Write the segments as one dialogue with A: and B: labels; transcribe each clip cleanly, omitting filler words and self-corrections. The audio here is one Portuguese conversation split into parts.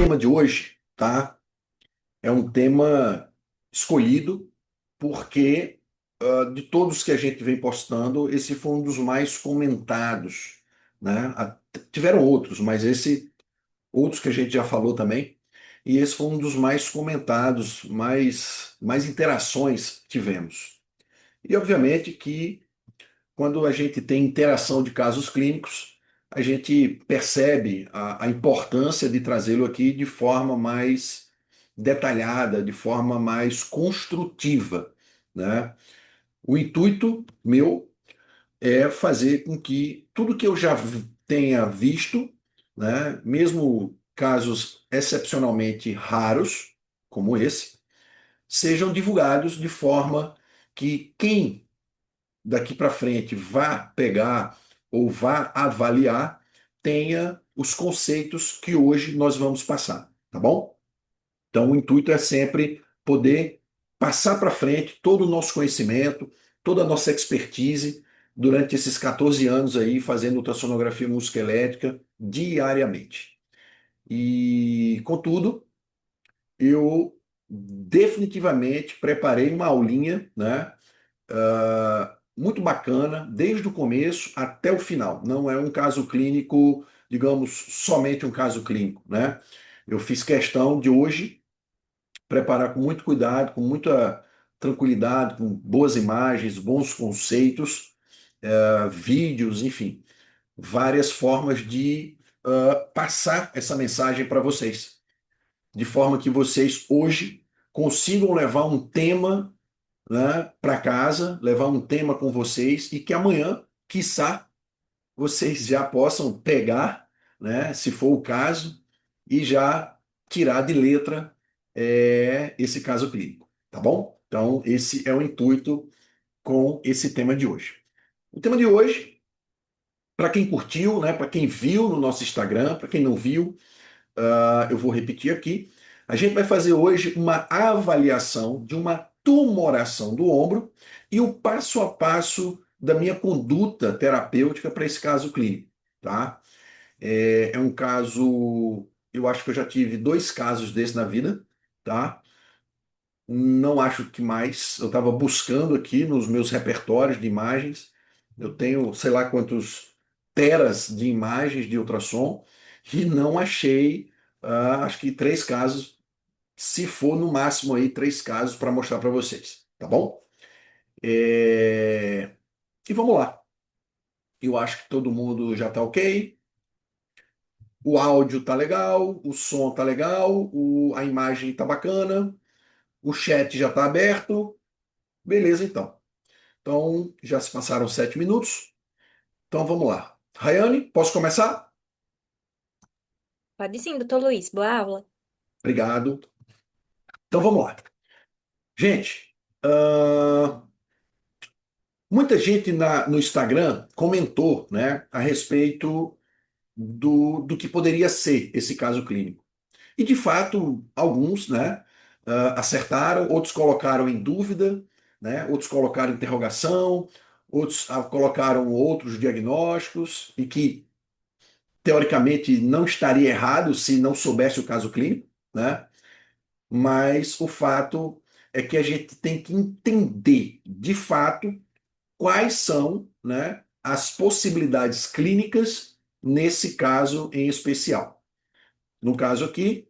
A: tema de hoje, tá? É um tema escolhido porque, de todos que a gente vem postando, esse foi um dos mais comentados, né? Tiveram outros, mas outros que a gente já falou também, e esse foi um dos mais comentados, mais interações tivemos. E obviamente que quando a gente tem interação de casos clínicos, a gente percebe a importância de trazê-lo aqui de forma mais detalhada, de forma mais construtiva, né? O intuito meu é fazer com que tudo que eu já tenha visto, né, mesmo casos excepcionalmente raros, como esse, sejam divulgados de forma que quem daqui para frente vá pegar ou vá avaliar, tenha os conceitos que hoje nós vamos passar, tá bom? Então, o intuito é sempre poder passar para frente todo o nosso conhecimento, toda a nossa expertise durante esses 14 anos aí fazendo ultrassonografia musculoesquelética diariamente. E, contudo, eu definitivamente preparei uma aulinha, né? Muito bacana, desde o começo até o final. Não é um caso clínico, digamos, somente um caso clínico, né? Eu fiz questão de hoje preparar com muito cuidado, com muita tranquilidade, com boas imagens, bons conceitos, vídeos, enfim, várias formas de passar essa mensagem para vocês, de forma que vocês hoje consigam levar um tema, né, para casa, levar um tema com vocês e que amanhã, quiçá, vocês já possam pegar, né, se for o caso, e já tirar de letra esse caso clínico, tá bom? Então, esse é o intuito com esse tema de hoje. O tema de hoje, para quem curtiu, né, para quem viu no nosso Instagram, para quem não viu, eu vou repetir aqui. A gente vai fazer hoje uma avaliação de uma tumoração do ombro e o passo a passo da minha conduta terapêutica para esse caso clínico, tá? É um caso, eu acho que eu já tive dois casos desse na vida, tá? Não acho que mais. Eu estava buscando aqui nos meus repertórios de imagens. Eu tenho, sei lá quantos teras de imagens de ultrassom e não achei, acho que três casos, se for no máximo aí três casos para mostrar para vocês, tá bom? E vamos lá. Eu acho que todo mundo já está ok. O áudio tá legal, o som tá legal, a imagem tá bacana, o chat já tá aberto. Beleza, então. Então, já se passaram 7 minutos. Então, vamos lá. Rayane, posso começar?
B: Pode sim, doutor Luiz. Boa aula.
A: Obrigado. Então, vamos lá. Gente, ah, muita gente no Instagram comentou, né, a respeito do que poderia ser esse caso clínico. E, de fato, alguns, né, acertaram, outros colocaram em dúvida, né, outros colocaram interrogação, outros colocaram outros diagnósticos, e que teoricamente não estaria errado se não soubesse o caso clínico, né? Mas o fato é que a gente tem que entender, de fato, quais são, né, as possibilidades clínicas nesse caso em especial. No caso aqui,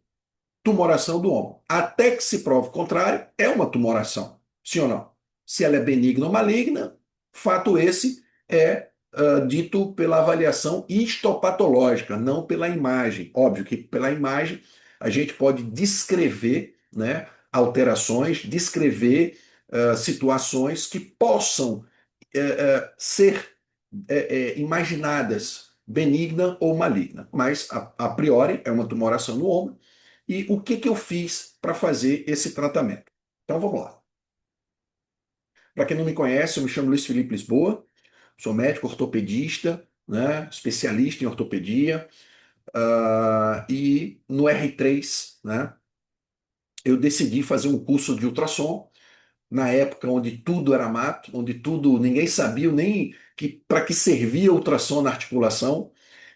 A: tumoração do ombro. Até que se prove o contrário, é uma tumoração. Sim ou não? Se ela é benigna ou maligna, fato esse é dito pela avaliação histopatológica, não pela imagem. Óbvio que pela imagem a gente pode descrever, né, alterações, descrever situações que possam ser imaginadas benigna ou maligna, mas a priori é uma tumoração no ombro. E o que eu fiz para fazer esse tratamento? Então vamos lá. Para quem não me conhece, eu me chamo Luiz Felipe Lisboa, sou médico ortopedista, né, especialista em ortopedia, e no R3, né, eu decidi fazer um curso de ultrassom na época onde tudo era mato, onde tudo ninguém sabia nem que para que servia ultrassom na articulação.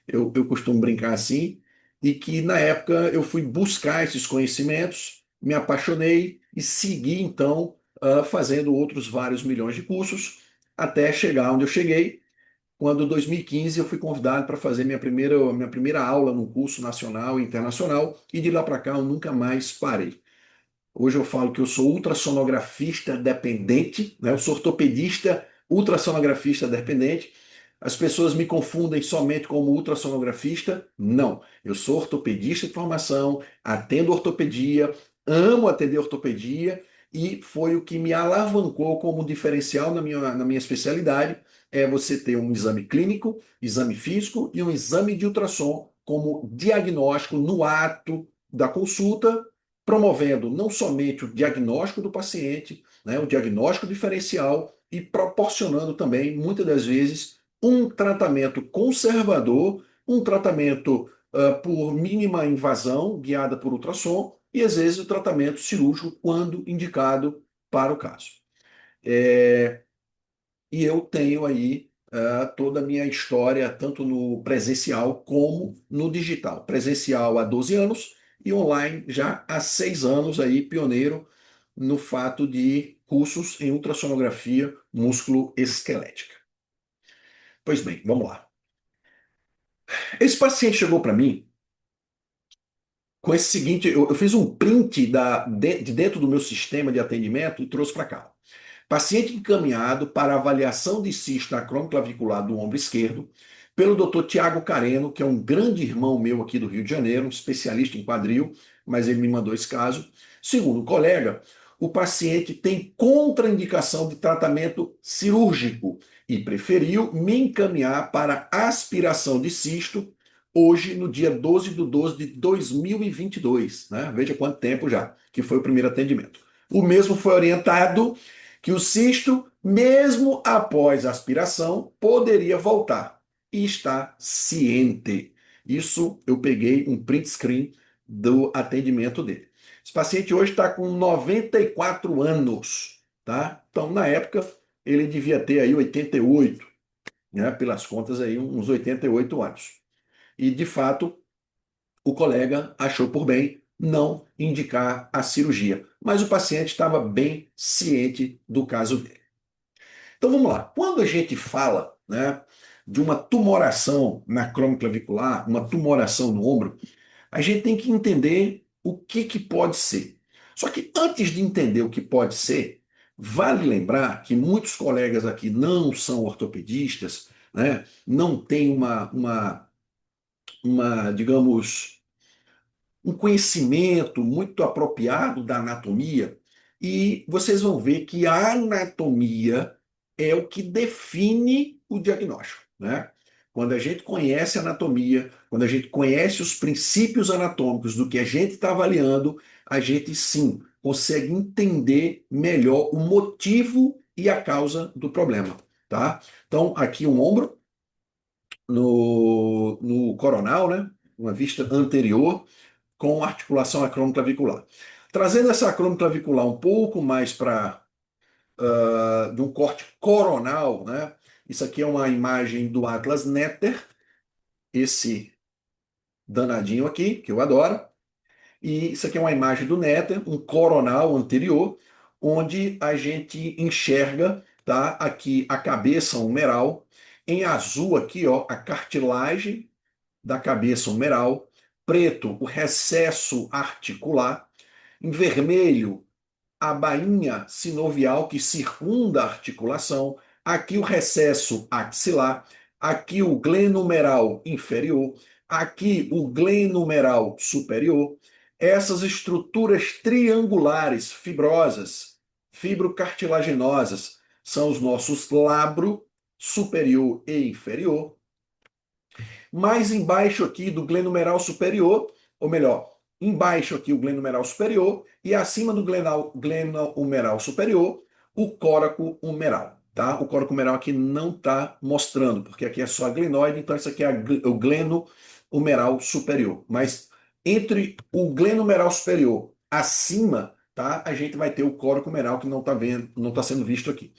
A: Eu costumo brincar assim. e que na época eu fui buscar esses conhecimentos, me apaixonei e segui então fazendo outros vários milhões de cursos até chegar onde eu cheguei. Quando em 2015 eu fui convidado para fazer minha primeira aula num curso nacional e internacional, e de lá para cá eu nunca mais parei. Hoje eu falo que eu sou ultrassonografista dependente, né? Eu sou ortopedista ultrassonografista dependente. As pessoas me confundem somente como ultrassonografista. Não, eu sou ortopedista de formação, atendo ortopedia, amo atender ortopedia e foi o que me alavancou como diferencial na minha especialidade, é você ter um exame clínico, exame físico e um exame de ultrassom como diagnóstico no ato da consulta, promovendo não somente o diagnóstico do paciente, né, o diagnóstico diferencial e proporcionando também, muitas das vezes, um tratamento conservador, um tratamento por mínima invasão, guiada por ultrassom, e às vezes o tratamento cirúrgico quando indicado para o caso. É, e eu tenho aí toda a minha história, tanto no presencial como no digital. Presencial há 12 anos e online já há 6 anos, aí, pioneiro no fato de cursos em ultrassonografia músculo-esquelética. Pois bem, vamos lá. Esse paciente chegou para mim com esse seguinte: eu fiz um print de dentro do meu sistema de atendimento e trouxe para cá. Paciente encaminhado para avaliação de cisto acromioclavicular do ombro esquerdo pelo Dr. Tiago Careno, que é um grande irmão meu aqui do Rio de Janeiro, um especialista em quadril, mas ele me mandou esse caso. Segundo o colega, o paciente tem contraindicação de tratamento cirúrgico e preferiu me encaminhar para aspiração de cisto hoje, no dia 12/12 de 2022, né? Veja quanto tempo já que foi o primeiro atendimento. O mesmo foi orientado que o cisto, mesmo após a aspiração, poderia voltar e está ciente. Isso eu peguei um print screen do atendimento dele. Esse paciente hoje está com 94 anos, tá? Então, na época, ele devia ter aí 88, né? Pelas contas aí, uns 88 anos. E, de fato, o colega achou por bem não indicar a cirurgia, mas o paciente estava bem ciente do caso dele. Então vamos lá. Quando a gente fala, né, de uma tumoração na cromoclavicular, uma tumoração no ombro, a gente tem que entender o que pode ser. Só que antes de entender o que pode ser, vale lembrar que muitos colegas aqui não são ortopedistas, né, não têm digamos, um conhecimento muito apropriado da anatomia, e vocês vão ver que a anatomia é o que define o diagnóstico, né? Quando a gente conhece a anatomia, quando a gente conhece os princípios anatômicos do que a gente está avaliando, a gente sim consegue entender melhor o motivo e a causa do problema, tá? Então, aqui um ombro no coronal, né? Uma vista anterior com articulação acromioclavicular. Trazendo essa acromioclavicular um pouco mais para de um corte coronal, né? Isso aqui é uma imagem do Atlas Netter, esse danadinho aqui, que eu adoro. E isso aqui é uma imagem do Netter, um coronal anterior, onde a gente enxerga, tá? Aqui a cabeça humeral, em azul aqui, ó, a cartilagem da cabeça humeral, preto, o recesso articular, em vermelho, a bainha sinovial que circunda a articulação, aqui o recesso axilar, aqui o glenohumeral inferior, aqui o glenohumeral superior. Essas estruturas triangulares fibrosas, fibrocartilaginosas, são os nossos labro superior e inferior. Mais embaixo aqui do glenohumeral superior, ou melhor, embaixo aqui o glenohumeral superior e acima do glenohumeral superior, o coraco humeral, tá? O coraco humeral aqui não está mostrando, porque aqui é só a glenoide, então isso aqui é o glenohumeral superior. Mas entre o glenohumeral superior acima, tá? A gente vai ter o coraco humeral que não está vendo, não está sendo visto aqui.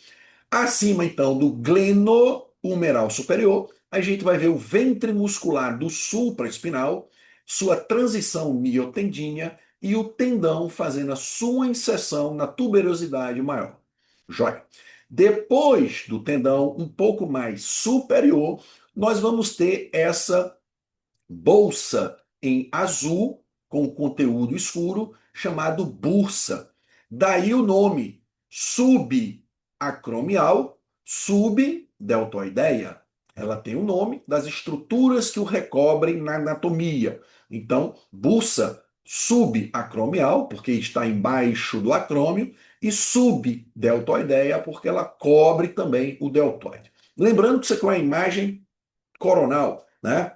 A: Acima, então, do glenohumeral superior, a gente vai ver o ventre muscular do supraespinal sua transição miotendínea e o tendão fazendo a sua inserção na tuberosidade maior. Joia. Depois do tendão um pouco mais superior, nós vamos ter essa bolsa em azul com conteúdo escuro chamado bursa. Daí o nome subacromial, subdeltoideia. Ela tem o nome das estruturas que o recobrem na anatomia. Então, bursa subacromial, porque está embaixo do acrômio, e subdeltoideia, porque ela cobre também o deltoide. Lembrando que isso aqui é uma imagem coronal, né?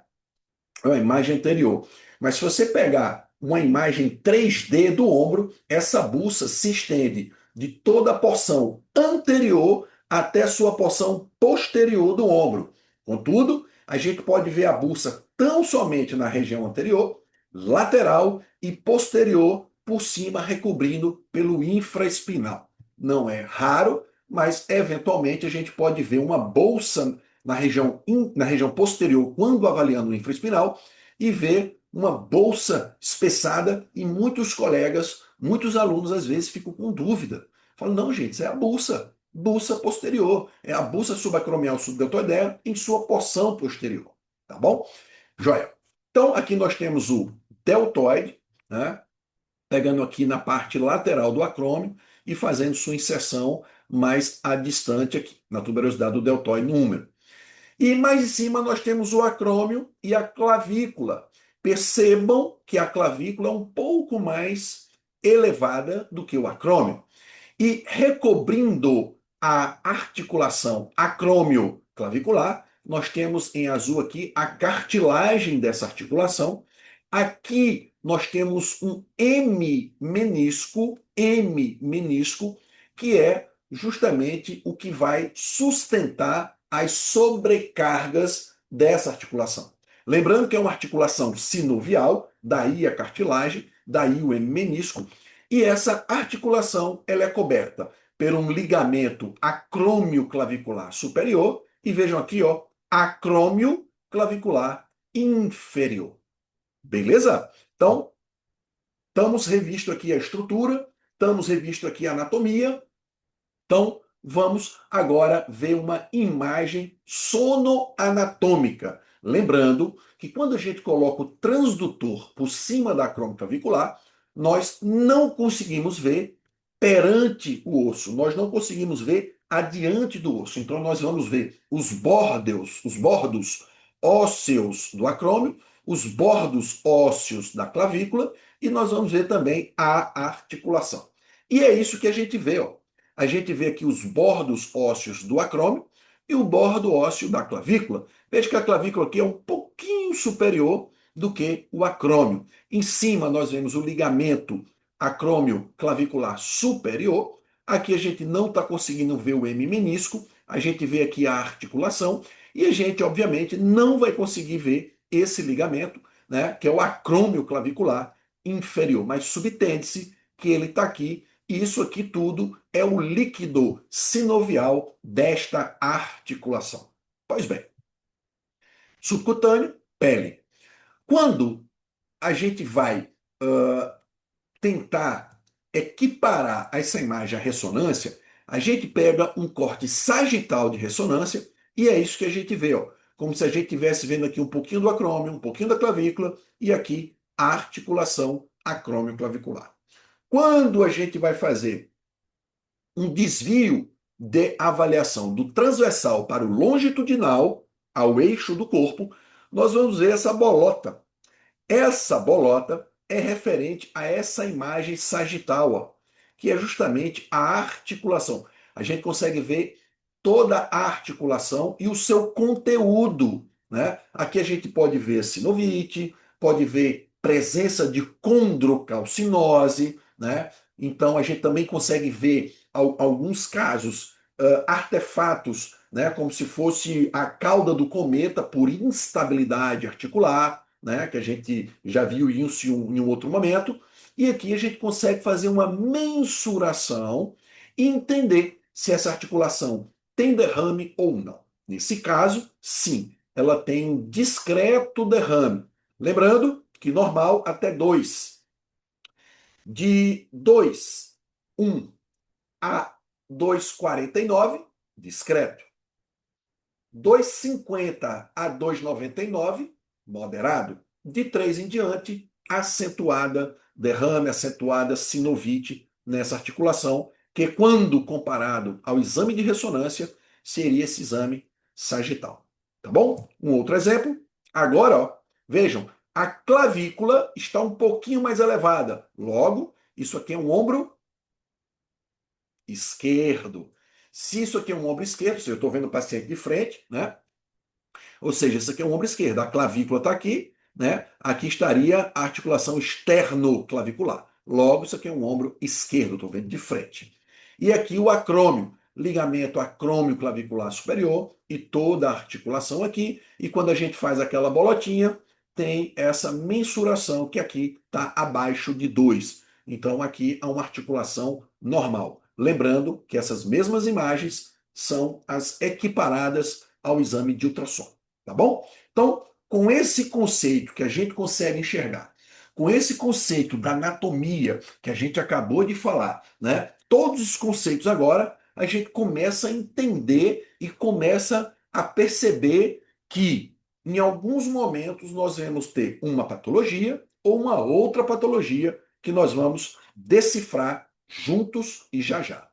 A: É uma imagem anterior. Mas se você pegar uma imagem 3D do ombro, essa buça se estende de toda a porção anterior até a sua porção posterior do ombro. Contudo, a gente pode ver a buça tão somente na região anterior, lateral e posterior por cima, recobrindo pelo infraespinal. Não é raro, mas eventualmente a gente pode ver uma bolsa na região posterior, quando avaliando o infraespinal, e ver uma bolsa espessada, e muitos colegas, muitos alunos, às vezes, ficam com dúvida. Falam, não, gente, isso é a bolsa posterior, é a bolsa subacromial subdeltoideia em sua porção posterior, tá bom? Joia. Então, aqui nós temos o deltoide, né? Pegando aqui na parte lateral do acrômio e fazendo sua inserção mais a distante aqui, na tuberosidade do deltoide no húmero. E mais em cima nós temos o acrômio e a clavícula. Percebam que a clavícula é um pouco mais elevada do que o acrômio. E recobrindo a articulação acrômio-clavicular, nós temos em azul aqui a cartilagem dessa articulação. Aqui nós temos um hemimenisco, que é justamente o que vai sustentar as sobrecargas dessa articulação. Lembrando que é uma articulação sinovial, daí a cartilagem, daí o hemimenisco, e essa articulação ela é coberta por um ligamento acrômio clavicular superior e vejam aqui, ó, acrômio clavicular inferior. Beleza? Então, estamos revisto aqui a estrutura, estamos revisto aqui a anatomia. Então, vamos agora ver uma imagem sonoanatômica. Lembrando que quando a gente coloca o transdutor por cima da acrômio clavicular, nós não conseguimos ver perante o osso, nós não conseguimos ver adiante do osso. Então, nós vamos ver os bordos ósseos do acrômio, os bordos ósseos da clavícula, e nós vamos ver também a articulação. E é isso que a gente vê, ó. A gente vê aqui os bordos ósseos do acrômio e o bordo ósseo da clavícula. Veja que a clavícula aqui é um pouquinho superior do que o acrômio. Em cima nós vemos o ligamento acrômio clavicular superior. Aqui a gente não está conseguindo ver o hemimenisco, a gente vê aqui a articulação e a gente, obviamente, não vai conseguir ver esse ligamento, né, que é o acrômio clavicular inferior, mas subtende-se que ele está aqui e isso aqui tudo é o líquido sinovial desta articulação. Pois bem, subcutâneo, pele. Quando a gente vai tentar equiparar essa imagem à ressonância, a gente pega um corte sagital de ressonância e é isso que a gente vê, ó, como se a gente estivesse vendo aqui um pouquinho do acrômio, um pouquinho da clavícula e aqui a articulação acrômio-clavicular. Quando a gente vai fazer um desvio de avaliação do transversal para o longitudinal, ao eixo do corpo, nós vamos ver essa bolota. Essa bolota é referente a essa imagem sagital, ó, que é justamente a articulação. A gente consegue ver toda a articulação e o seu conteúdo, né? Aqui a gente pode ver sinovite, pode ver presença de condrocalcinose, né? Então a gente também consegue ver alguns casos, artefatos, né? Como se fosse a cauda do cometa por instabilidade articular, né? Que a gente já viu isso em um outro momento. E aqui a gente consegue fazer uma mensuração e entender se essa articulação tem derrame ou não. Nesse caso, sim, ela tem um discreto derrame. Lembrando que normal até 2. De 2, 1 a 2,49, discreto. 2,50 a 2,99, moderado. De 3 em diante, acentuada derrame, acentuada sinovite nessa articulação, que quando comparado ao exame de ressonância, seria esse exame sagital. Tá bom? Um outro exemplo. Agora, ó, vejam, a clavícula está um pouquinho mais elevada. Logo, isso aqui é um ombro esquerdo. Se isso aqui é um ombro esquerdo, se eu estou vendo o paciente de frente, né? Ou seja, isso aqui é o ombro esquerdo. A clavícula está aqui, né? Aqui estaria a articulação externo-clavicular. Logo, isso aqui é um ombro esquerdo, estou vendo de frente. E aqui o acrômio, ligamento acrômio clavicular superior e toda a articulação aqui. E quando a gente faz aquela bolotinha, tem essa mensuração que aqui está abaixo de 2. Então, aqui há uma articulação normal. Lembrando que essas mesmas imagens são as equiparadas ao exame de ultrassom. Tá bom? Então, com esse conceito que a gente consegue enxergar, com esse conceito da anatomia que a gente acabou de falar, né? Todos os conceitos agora, a gente começa a entender e começa a perceber que em alguns momentos nós vamos ter uma patologia ou uma outra patologia que nós vamos decifrar juntos e já já.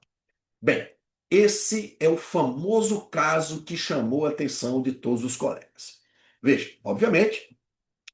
A: Bem, esse é o famoso caso que chamou a atenção de todos os colegas. Veja, obviamente,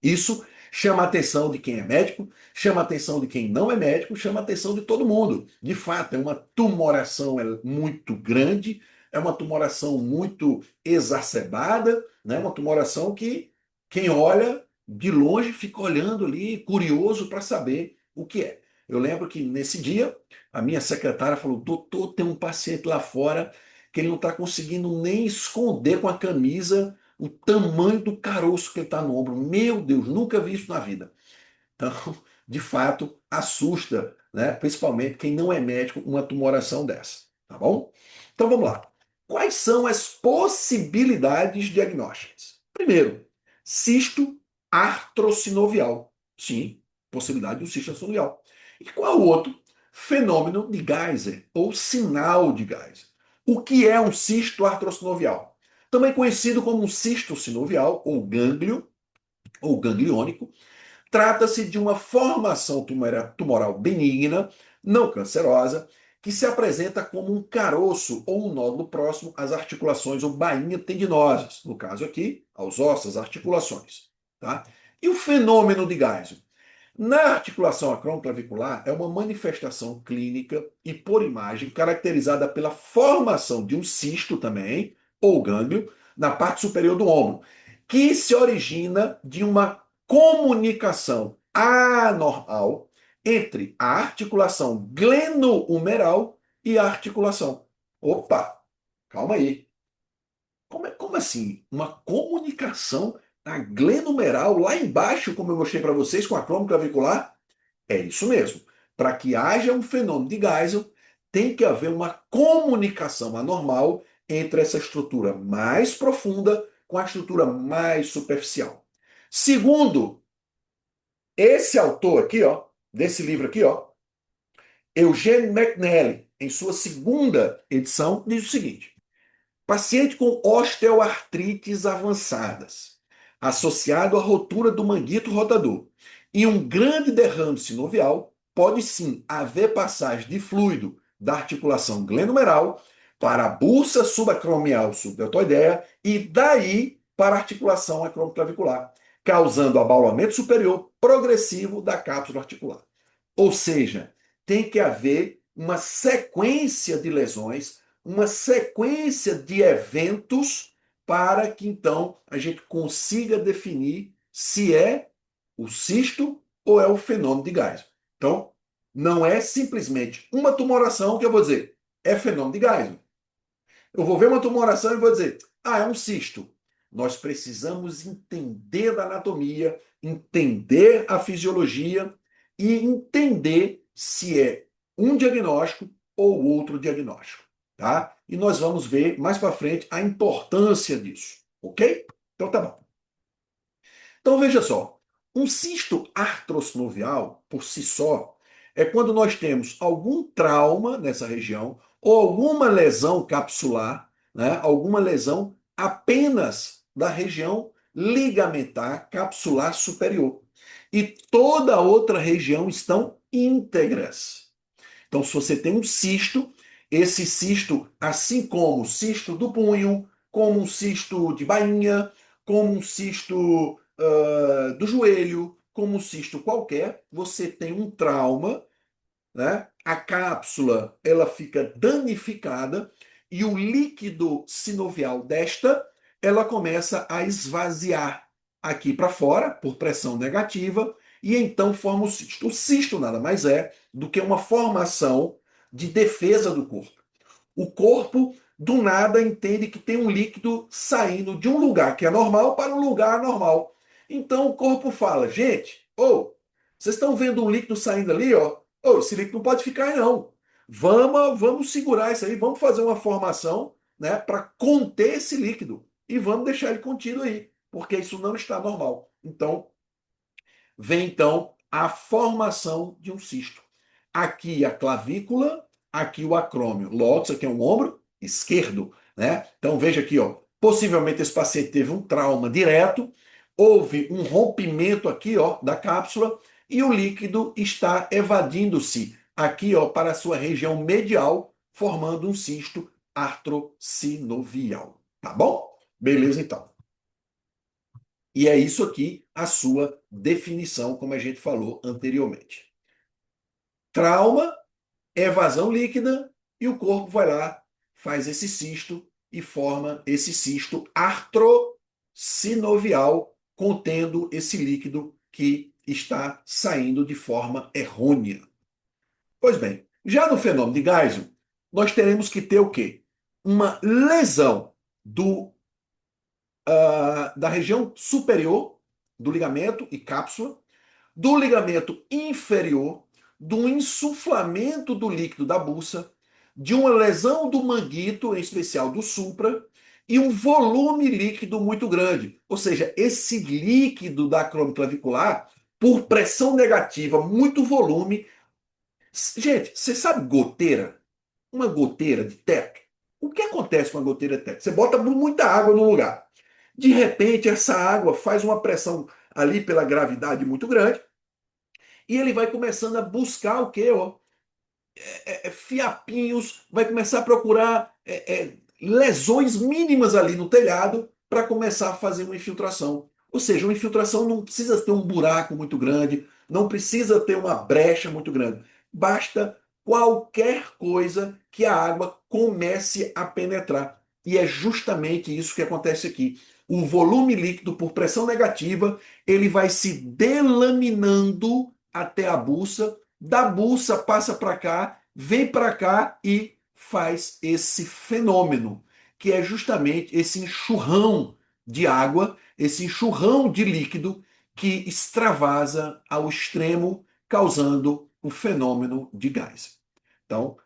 A: isso chama a atenção de quem é médico, chama a atenção de quem não é médico, chama a atenção de todo mundo. De fato, é uma tumoração muito grande, é uma tumoração muito exacerbada, né? Uma tumoração que quem olha de longe fica olhando ali, curioso para saber o que é. Eu lembro que nesse dia, a minha secretária falou: doutor, tem um paciente lá fora que ele não está conseguindo nem esconder com a camisa o tamanho do caroço que ele está no ombro. Meu Deus, nunca vi isso na vida. Então, de fato, assusta, né? Principalmente quem não é médico, uma tumoração dessa. Tá bom? Então vamos lá. Quais são as possibilidades diagnósticas? Primeiro, cisto artrosinovial. Sim, possibilidade de um cisto artrosinovial. E qual o outro? Fenômeno de Geiser, ou sinal de Geiser. O que é um cisto artrosinovial? Também conhecido como um cisto sinovial, ou gânglio, ou gangliônico. Trata-se de uma formação tumoral benigna, não cancerosa, que se apresenta como um caroço ou um nódulo próximo às articulações ou bainhas tendinosas, no caso aqui, aos ossos, às articulações. Tá? E o fenômeno de Geisel? Na articulação acromioclavicular, é uma manifestação clínica e por imagem caracterizada pela formação de um cisto também, ou gânglio, na parte superior do ombro, que se origina de uma comunicação anormal entre a articulação glenohumeral e a articulação. Opa, calma aí. Como assim? Uma comunicação na glenohumeral lá embaixo, como eu mostrei para vocês, com a acrômio clavicular? É isso mesmo. Para que haja um fenômeno de Geisel, tem que haver uma comunicação anormal entre essa estrutura mais profunda com a estrutura mais superficial. Segundo, esse autor aqui, ó, desse livro aqui, ó, Eugene McNally, em sua segunda edição, diz o seguinte: paciente com osteoartrites avançadas, associado à rotura do manguito rotador e um grande derrame sinovial, pode sim haver passagem de fluido da articulação glenohumeral para a bursa subacromial subdeltoideia e daí para a articulação acromioclavicular, causando abaulamento superior progressivo da cápsula articular. Ou seja, tem que haver uma sequência de lesões, uma sequência de eventos para que então a gente consiga definir se é o cisto ou é o fenômeno de Geisel. Então, não é simplesmente uma tumoração que eu vou dizer, é fenômeno de Geisel. Eu vou ver uma tumoração e vou dizer, ah, é um cisto. Nós precisamos entender da anatomia, entender a fisiologia e entender se é um diagnóstico ou outro diagnóstico, tá? E nós vamos ver mais para frente a importância disso, ok? Então tá bom. Então veja só, Um cisto artrosinovial, por si só, é quando nós temos algum trauma nessa região ou alguma lesão capsular, né? Alguma lesão apenas da região ligamentar capsular superior. E toda a outra região estão íntegras. Então, se você tem um cisto, esse cisto, assim como o cisto do punho, como um cisto de bainha, como um cisto do joelho, como um cisto qualquer, você tem um trauma, né? A cápsula ela fica danificada e o líquido sinovial desta ela começa a esvaziar aqui para fora por pressão negativa e então forma o cisto. O cisto nada mais é do que uma formação de defesa do corpo. O corpo do nada entende que tem um líquido saindo de um lugar que é normal para um lugar anormal. Então o corpo fala, gente, vocês estão vendo um líquido saindo ali, ó? Esse líquido não pode ficar aí, não. Vamos segurar isso aí, vamos fazer uma formação, né, para conter esse líquido e vamos deixar ele contido aí, porque isso não está normal. Então, vem então a formação de um cisto. Aqui a clavícula, aqui o acrômio. Logo, isso aqui é um ombro esquerdo, né? Então veja aqui, ó. Possivelmente esse paciente teve um trauma direto, houve um rompimento aqui, ó, da cápsula e o líquido está evadindo-se aqui, ó, para a sua região medial, formando um cisto artrosinovial. Tá bom? Beleza, então. E é isso aqui a sua definição, como a gente falou anteriormente. Trauma, evasão líquida, e o corpo vai lá, faz esse cisto e forma esse cisto artrosinovial contendo esse líquido que está saindo de forma errônea. Pois bem, já no fenômeno de Geisel, nós teremos que ter o quê? Uma lesão da região superior do ligamento e cápsula, do ligamento inferior, do insuflamento do líquido da buça, de uma lesão do manguito, em especial do supra, e um volume líquido muito grande. Ou seja, esse líquido da acromioclavicular, por pressão negativa, muito volume. Gente, você sabe goteira? Uma goteira de teto? O que acontece com a goteira de teto? Você bota muita água no lugar. De repente, essa água faz uma pressão ali pela gravidade muito grande e ele vai começando a buscar o quê? Ó? Fiapinhos, vai começar a procurar lesões mínimas ali no telhado para começar a fazer uma infiltração. Ou seja, uma infiltração não precisa ter um buraco muito grande, não precisa ter uma brecha muito grande. Basta qualquer coisa que a água comece a penetrar. E é justamente isso que acontece aqui. O volume líquido por pressão negativa, ele vai se delaminando até a buça, da buça passa para cá, vem para cá e faz esse fenômeno, que é justamente esse enxurrão de água, esse enxurrão de líquido que extravasa ao extremo, causando o fenômeno de gás. Então,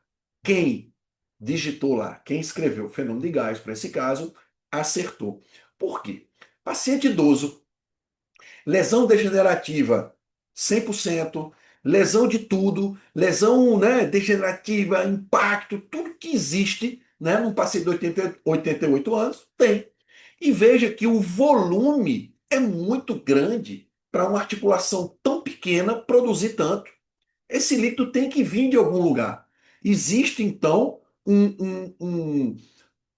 A: quem digitou lá, quem escreveu o fenômeno de gás para esse caso, acertou. Por quê? Paciente idoso, lesão degenerativa 100%, lesão de tudo, lesão, né, degenerativa, impacto, tudo que existe, né, num paciente de 88 anos, tem. E veja que o volume é muito grande para uma articulação tão pequena produzir tanto. Esse líquido tem que vir de algum lugar. Existe, então,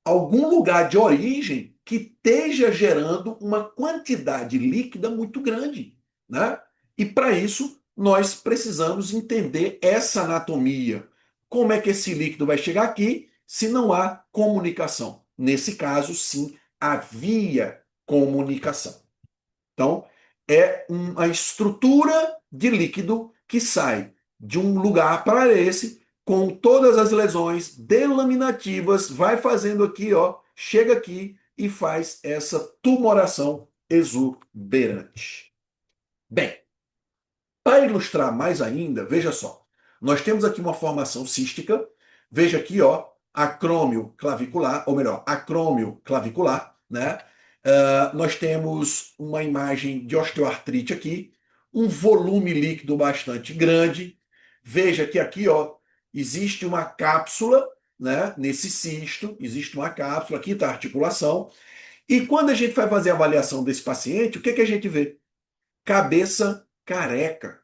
A: algum lugar de origem que esteja gerando uma quantidade líquida muito grande, né? E para isso nós precisamos entender essa anatomia. Como é que esse líquido vai chegar aqui se não há comunicação? Nesse caso, sim, havia comunicação. Então, é uma estrutura de líquido que sai de um lugar para esse, com todas as lesões delaminativas, vai fazendo aqui, ó, chega aqui e faz essa tumoração exuberante. Bem, para ilustrar mais ainda, veja só. Nós temos aqui uma formação cística. Veja aqui, ó, acrômio clavicular, ou melhor, acrômio clavicular, né? Nós temos uma imagem de osteoartrite aqui. um volume líquido bastante grande. Veja que aqui, ó, existe uma cápsula, né? Nesse cisto, existe uma cápsula, aqui está a articulação. E quando a gente vai fazer a avaliação desse paciente, o que que a gente vê? Cabeça careca.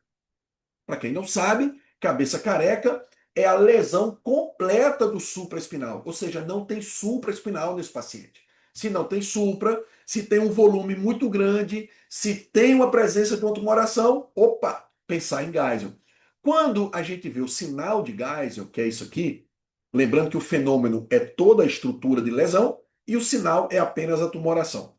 A: Para quem não sabe, cabeça careca é a lesão completa do supraespinal, ou seja, não tem supraespinal nesse paciente. Se não tem supra, se tem um volume muito grande, se tem uma presença de uma tumoração, opa, pensar em Geisel. Quando a gente vê o sinal de Geisel, que é isso aqui, lembrando que o fenômeno é toda a estrutura de lesão e o sinal é apenas a tumoração.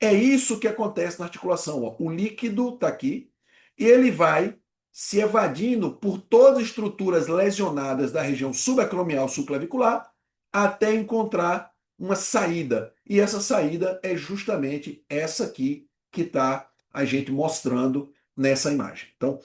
A: É isso que acontece na articulação. Ó. O líquido está aqui e ele vai se evadindo por todas as estruturas lesionadas da região subacromial subclavicular até encontrar uma saída. E essa saída é justamente essa aqui que está a gente mostrando nessa imagem. Então,